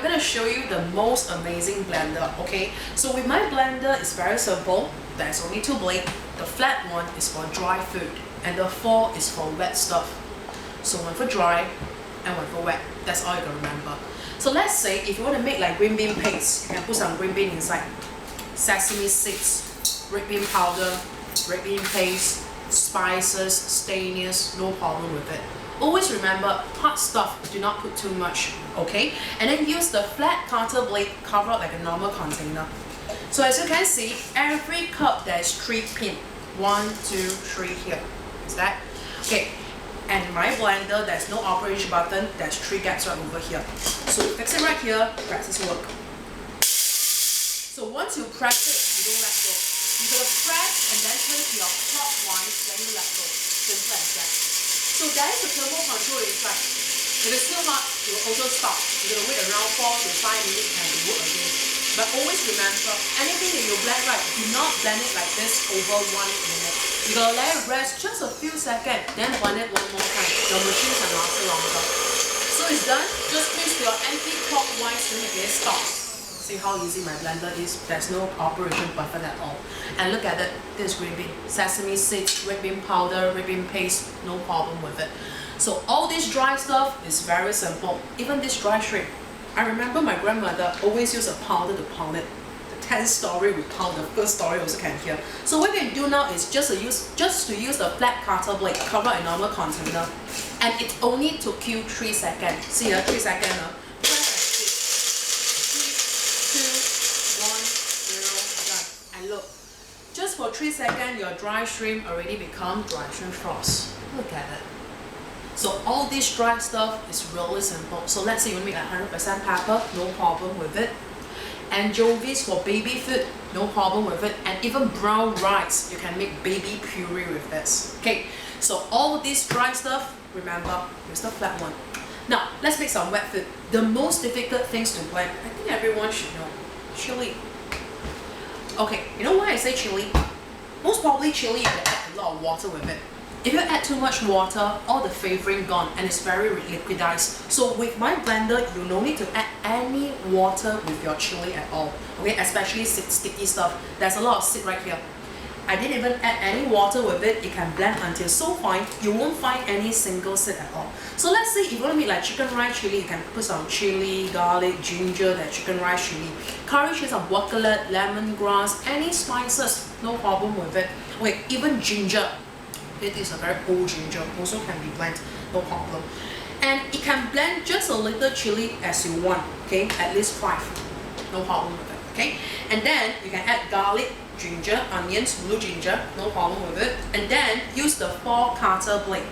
I'm gonna show you the most amazing blender, okay? So with my blender, it's very simple. There's only two blades. The flat one is for dry food, and the 4 is for wet stuff. So one for dry and one for wet. That's all you can remember. So let's say if you want to make like green bean paste, you can put some green bean inside. Sesame seeds, red bean powder, red bean paste, spices, staininess, no problem with it. Always remember, hot stuff, do not put too much, okay? And then use the flat cutter blade, cover it like a normal container. So as you can see, every cup there's 3 pins. 1, 2, 3 here. Is that? Okay. And my blender, there's no operation button, there's 3 gaps right over here. So fix it right here, press this work. So once you press it, you don't let go. You gotta press and then turn it to your clockwise, then you let go. Simple as that. So there is a thermal control inside. If it's still hot, it will also stop. You're gonna wait around 4 to 5 minutes and it will work again. But always remember, anything that you blend right, do not blend it like this over 1 minute. You gotta let it rest just a few seconds, then blend it one more time. Your machine can last longer. So it's done. Just twist your anti-clockwise when it stops. See how easy my blender is? There's no operation button at all. And look at it, this green bean, sesame seeds, red bean powder, red bean paste, no problem with it. So all this dry stuff is very simple. Even this dry shrimp. I remember my grandmother always used a pounder to pound it. The 10th story we pound, the first story also can hear. So what we can do now is just to use the flat cutter blade, cover a normal container. And it only took you 3 seconds. See here, 3 seconds. Look, just for 3 seconds, your dry shrimp already become dry shrimp sauce. Look at it. So all this dry stuff is really simple. So let's say you want to make 100% pepper, no problem with it. Anchovies for baby food, no problem with it. And even brown rice, you can make baby puree with this. Okay, so all this dry stuff, remember, use the flat one. Now, let's make some wet food. The most difficult things to blend, I think everyone should know, chili. Okay, you know why I say chili? Most probably chili, you can add a lot of water with it. If you add too much water, all the flavoring gone and it's very liquidized. So with my blender, you don't need to add any water with your chili at all. Okay, especially sticky stuff. There's a lot of seed right here. I didn't even add any water with it. It can blend until so fine, you won't find any single seed at all. So let's say if you want to make like chicken rice chili, you can put some chili, garlic, ginger, that chicken rice chili. Curry chili, some guacamole, lemongrass, any spices, no problem with it. Wait, even ginger. It is a very old ginger, also can be blended, no problem. And it can blend just a little chili as you want, okay? At least 5, no problem with it, okay? And then you can add garlic, ginger, onions, blue ginger, no problem with it. And then use the 4 cutter blade.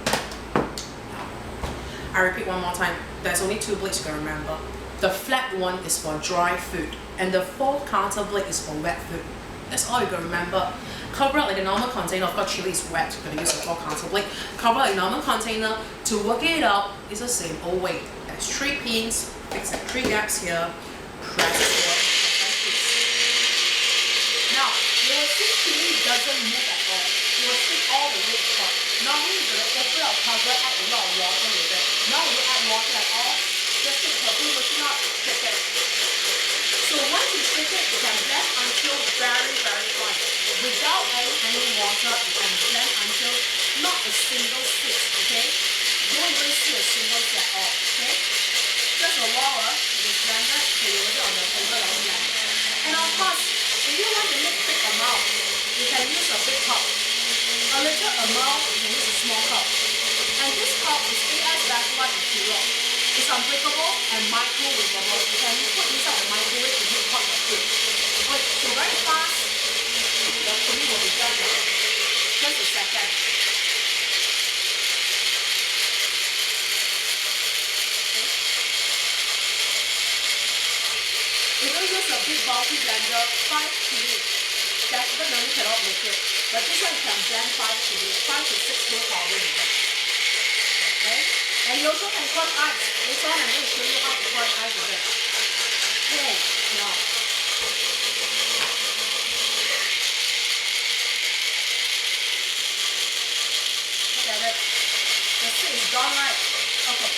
I repeat one more time, there's only 2 blades you can remember. The flat one is for dry food, and the 4 cutter blade is for wet food. That's all you can remember. Cover it like a normal container. Of course, chili is wet, you're gonna use a 4 cutter blade. Cover it like a normal container. To work it out, it's the same old way. There's 3 pins, fix like 3 gaps here, press it. Now, you will see chili doesn't move at all. You will see all the way top. Normally, you're gonna open up cover, add a lot of water with it. Now, you add water at all, just take the blue machine out, shake it. So once you shake it, you can blend until very, very fine. Without any water, you can blend until not a single stick, okay? You don't even see a single stick at all, okay? Just a while, it is blended, so you leave it on the table like that. And of course, if you want to make big amount, you can use a big cup. A little amount, you can use a small cup. And this cup is AS Backlight material. It's unbreakable and microwavable. You can put inside the microwave to heat hot your food. Wait, so very fast, the puree will be done now. Just a second. Okay. If you use a big bulky blender, 5 chili. Definitely cannot make it. But this one can blend 5 chili, 5 to 6 no problem with it. Okay? And you also can crush ice. Later on, I'm going to show you how to crush ice with it. Okay, now. Look at it. The seed is gone right. Okay.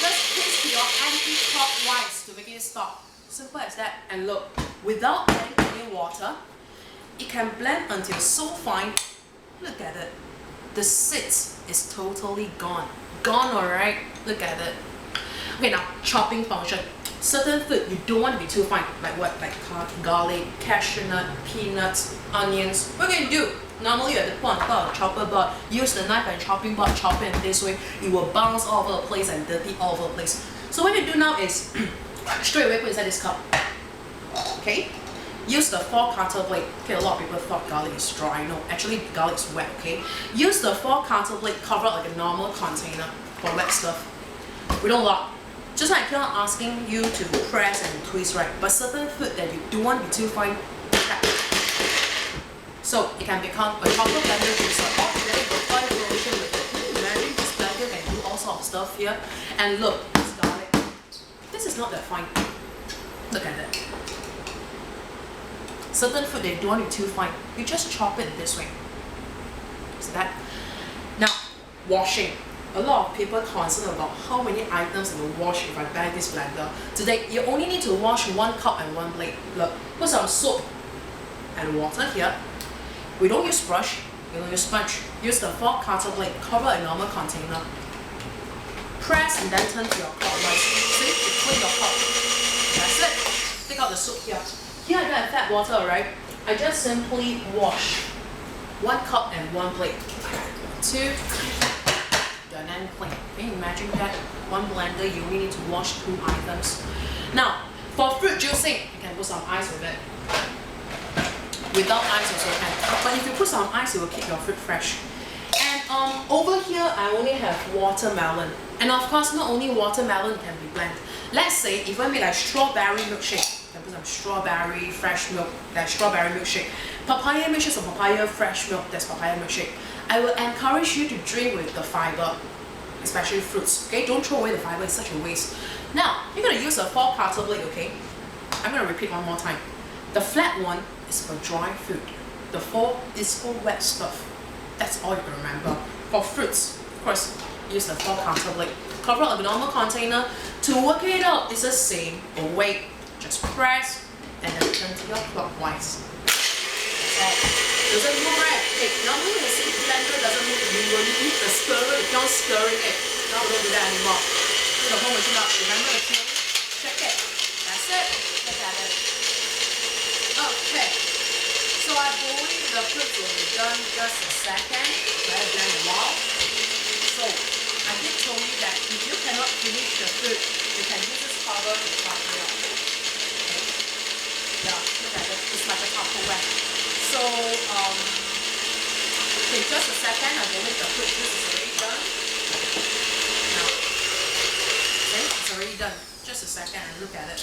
Just put this to your anti-clockwise to make it stop. Simple as that. And look, without adding any water, it can blend until so fine. Look at it. The seeds is totally gone. Gone, alright? Look at it. Okay, now chopping function. Certain food you don't want to be too fine, like what? Like garlic, cashew nut, peanuts, onions. What can you do? Normally you have to put on top of a chopper board, use the knife and chopping board, chop it in this way. It will bounce all over the place and dirty all over the place. So what you do now is straight away put inside this cup. Okay? Use the 4-cutter blade. Okay, a lot of people thought garlic is dry. No, actually garlic is wet, okay? Use the 4-cutter blade, cover it like a normal container for wet stuff. We don't lock. Just like I keep on asking you to press and twist, right? But certain food that you don't want to be too fine, so it can become a chocolate blender juicer. Altogether, you can find version with it. Can you imagine this blender can do all sorts of stuff here? And look, this garlic. This is not that fine. Look at it. Certain food they don't want it too fine. You just chop it this way. So that. Now, washing. A lot of people concerned about how many items I will wash if I buy this blender. Today, you only need to wash 1 cup and 1 blade. Look, put some soap and water here. We don't use brush, we don't use sponge. Use the 4-cutter blade, cover a normal container. Press and then turn to your clockwise. See, you clean your cup. That's it. Take out the soap here. Here I don't have fat water, alright? I just simply wash 1 cup and 1 blade. 2. And then clean. Can you imagine that? One blender, you only need to wash 2 items. Now, for fruit juicing, you can put some ice with it. Without ice also can. But if you put some ice, it will keep your fruit fresh. And over here, I only have watermelon. And of course, not only watermelon can be blended. Let's say if I make like strawberry milkshake, you can put some strawberry fresh milk, that's strawberry milkshake. Papaya milkshake, some papaya fresh milk, that's papaya milkshake. I will encourage you to drink with the fiber, especially fruits. Okay, don't throw away the fiber, it's such a waste. Now, you're gonna use a 4-cutter blade, okay? I'm gonna repeat one more time. The flat one is for dry food. The 4 is for wet stuff. That's all you can remember. For fruits, of course, use the 4-cutter blade. Cover a normal container. To work it out, it's the same, but wait, just press and then turn to your clockwise. Doesn't move, right? Okay, normally when you see blender doesn't move, you will need the stirrer, you can't stirring it. Now we don't do that anymore. Do the whole machine up. Remember the tune? Check it. That's it. Look at it. Okay. So I believe the fruit will be done just a second. Let it blend a while. So I did tell you that if you cannot finish the fruit, you can use this cover to cover it up. Okay. Yeah, look at it. It's like a Tupperware. So, okay, just a second, I believe the fruit juice is already done. Now, okay, it's already done. Just a second and look at it.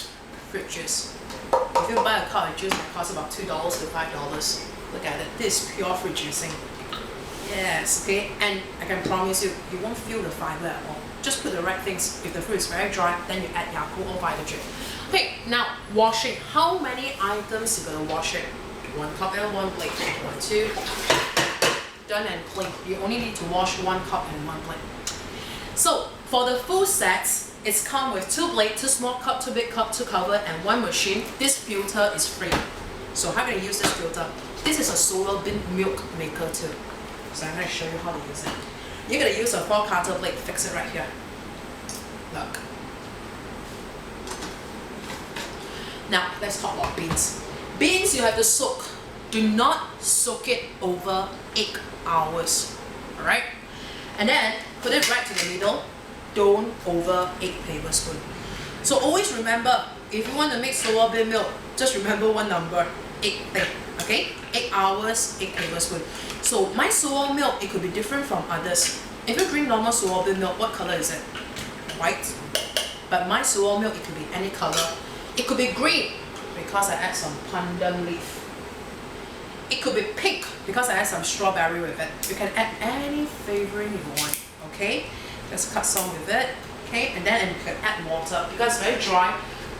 Fruit juice. If you buy a cup of juice, it costs about $2 to $5. Look at it. This is pure fruit juicing. Yes, okay, and I can promise you, you won't feel the fiber at all. Just put the right things. If the fruit is very dry, then you add Yakult or Vitagen. Okay, now washing. How many items you're gonna wash it? 1 cup and 1 blade. 1, 2. Done and clean. You only need to wash 1 cup and 1 blade. So for the full sets, it's come with 2 blades, 2 small cup, 2 big cup, 2 cover, and 1 machine. This filter is free. So how can you use this filter? This is a solar bean milk maker too. So I'm going to show you how to use it. You're going to use a 4-cutter blade. Fix it right here. Look. Now let's talk about beans. Beans you have to soak. Do not soak it over 8 hours. Alright? And then put it right to the middle. Don't over 8 tablespoons. So always remember, if you want to make soya bean milk, just remember one number, 8 thing. Okay? 8 hours, 8 tablespoons. So my soya milk, it could be different from others. If you drink normal soya bean milk, what color is it? White. But my soya milk, it could be any color. It could be green, because I add some pandan leaf. It could be pink because I add some strawberry with it. You can add any flavoring you want. Okay, just cut some with it. Okay, and then you can add water because it's very dry.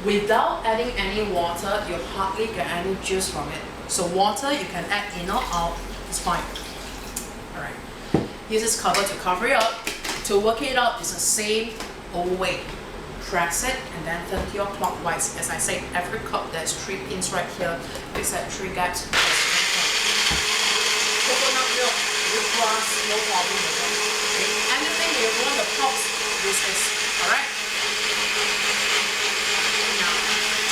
Without adding any water, you hardly get any juice from it. So water you can add in or out. It's fine. All right. Use this cover to cover it up. To work it out, it's the same old way. press it and then turn clockwise. As I said, every cup there's 3 pins right here. Fix that 3 gaps. Coconut milk with grass, no problem with it. Okay? Anything you want the pops, use this. Alright? Now,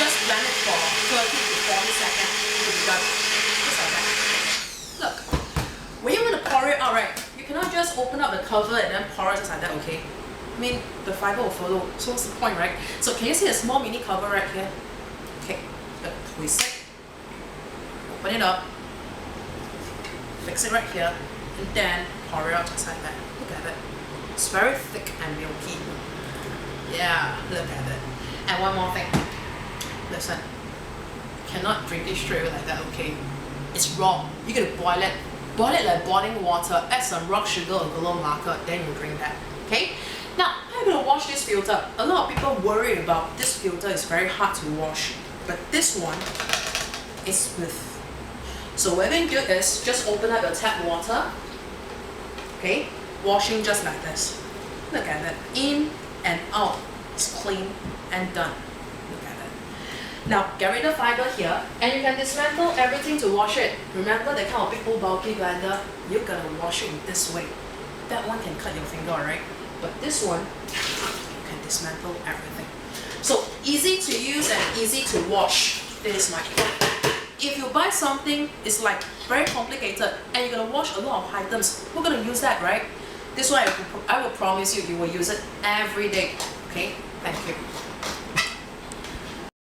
just blend it for 30 to 40 seconds to be done. Just like that. Look, when you want to pour it out, right, you cannot just open up the cover and then pour it just like that, okay? I mean, the fiber will follow. So what's the point, right? So can you see a small mini cover right here? Okay, twist it, open it up, fix it right here, and then pour it out just like that. Look at it. It's very thick and milky. Yeah, look at it. And one more thing. Listen, cannot drink it straight away like that, okay? It's raw. You gotta boil it. Boil it like boiling water, add some rock sugar or gulab marker, then you drink that. Okay? Now, I'm gonna wash this filter. A lot of people worry about this filter is very hard to wash, but this one is smooth. So what we're going to do is just open up your tap water. Okay? Washing just like this. Look at that. In and out. It's clean and done. Look at that. Now, get rid of fiber here, and you can dismantle everything to wash it. Remember the kind of big old bulky blender? You're gonna wash it in this way. That one can cut your finger, alright? But this one, you can dismantle everything. So easy to use and easy to wash. This is my tip. If you buy something, it's like very complicated and you're gonna wash a lot of items, we're gonna use that, right? This one I will promise you, you will use it every day. Okay? Thank you.